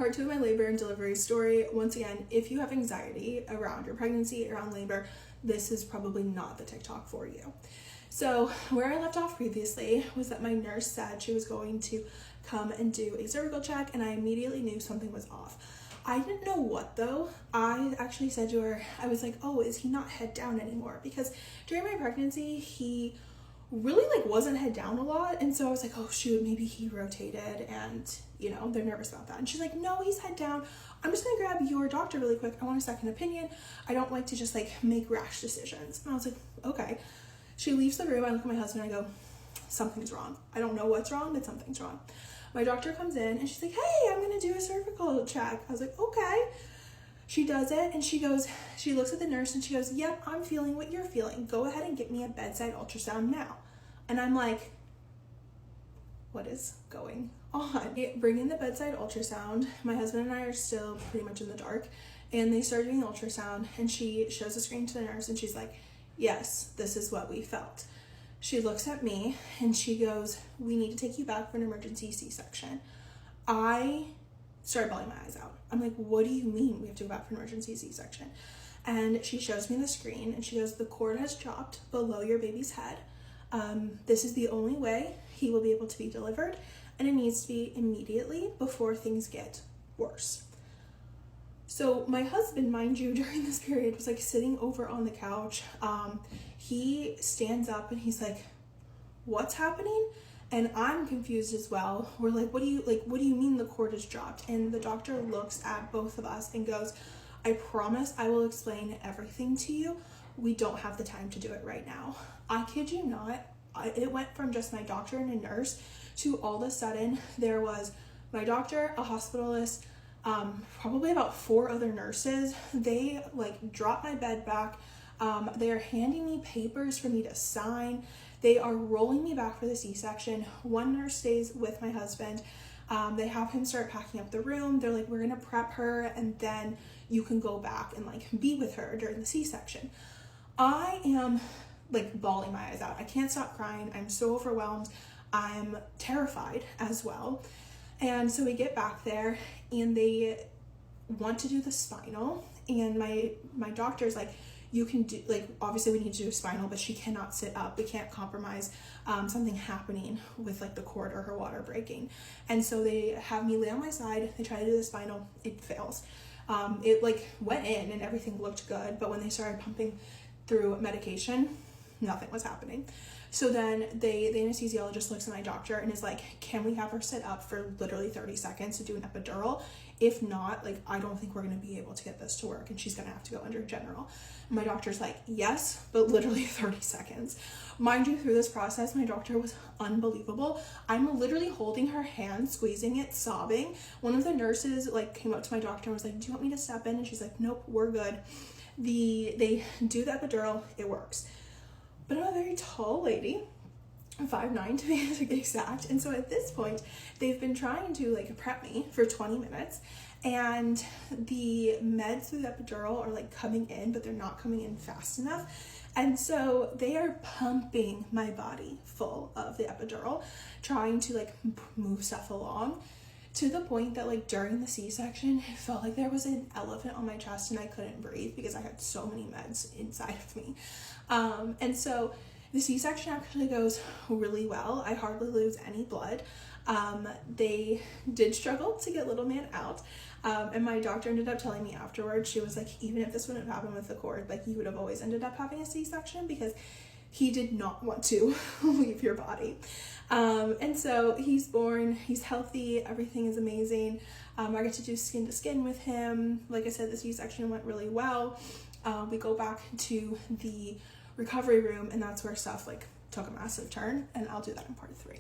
part 2 of my labor and delivery story. Once again, if you have anxiety around your pregnancy, around labor, this is probably not the TikTok for you. So where I left off previously was that my nurse said she was going to come and do a cervical check, and I immediately knew something was off. I didn't know what though. I actually said to her, I was like, oh, is he not head down anymore? Because during my pregnancy, he really wasn't head down a lot. And so I was like, oh shoot, maybe he rotated and they're nervous about that. And she's like, no, he's head down. I'm just gonna grab your doctor really quick. I want a second opinion. I don't like to just make rash decisions. And I was like, okay. She leaves the room. I look at my husband and I go, something's wrong. I don't know what's wrong, but something's wrong. My doctor comes in and she's like, hey, I'm gonna do a cervical check. I was like, okay. She does it and she looks at the nurse and she goes, yep, I'm feeling what you're feeling. Go ahead and get me a bedside ultrasound now. And I'm like, what is going on? Bring in the bedside ultrasound. My husband and I are still pretty much in the dark, and they start doing the ultrasound and she shows the screen to the nurse and she's like, yes, this is what we felt. She looks at me and she goes, we need to take you back for an emergency C-section. I started bawling my eyes out. I'm like, what do you mean we have to go back for an emergency C-section? And she shows me the screen and she goes, the cord has dropped below your baby's head. This is the only way he will be able to be delivered, and it needs to be immediately before things get worse. So my husband, mind you, during this period was sitting over on the couch. He stands up and he's like, what's happening? And I'm confused as well. We're like, what do you mean the cord is dropped? And the doctor looks at both of us and goes, I promise I will explain everything to you. We don't have the time to do it right now. I kid you not. It went from just my doctor and a nurse to all of a sudden there was my doctor, a hospitalist, probably about 4 other nurses. They dropped my bed back. They are handing me papers for me to sign. They are rolling me back for the C-section. One nurse stays with my husband. They have him start packing up the room. They're like, we're gonna prep her and then you can go back and be with her during the C-section. I am bawling my eyes out. I can't stop crying. I'm so overwhelmed. I'm terrified as well. And so we get back there and they want to do the spinal, and my doctor's like, you can do, obviously we need to do a spinal, but she cannot sit up. We can't compromise something happening with the cord or her water breaking. And so they have me lay on my side. They try to do the spinal. It fails. It went in and everything looked good, but when they started pumping through medication, nothing was happening. So then the anesthesiologist looks at my doctor and is like, can we have her sit up for literally 30 seconds to do an epidural? If not, I don't think we're going to be able to get this to work and she's going to have to go under general. And my doctor's like, yes, but literally 30 seconds. Mind you, through this process, my doctor was unbelievable. I'm literally holding her hand, squeezing it, sobbing. One of the nurses came up to my doctor and was like, do you want me to step in? And she's like, nope, we're good. They do the epidural, it works. But I'm a very tall lady, 5'9" to be exact. And so at this point, they've been trying to prep me for 20 minutes, and the meds through the epidural are coming in, but they're not coming in fast enough. And so they are pumping my body full of the epidural, trying to move stuff along, to the point that during the C-section, it felt like there was an elephant on my chest and I couldn't breathe because I had so many meds inside of me. And so the C-section actually goes really well. I hardly lose any blood. They did struggle to get little man out. And my doctor ended up telling me afterwards, she was like, even if this wouldn't have happened with the cord, you would have always ended up having a C-section because he did not want to leave your body. And so he's born, he's healthy, everything is amazing. I get to do skin to skin with him. Like I said, the C-section went really well. We go back to the recovery room, and that's where stuff took a massive turn, and I'll do that in part 3.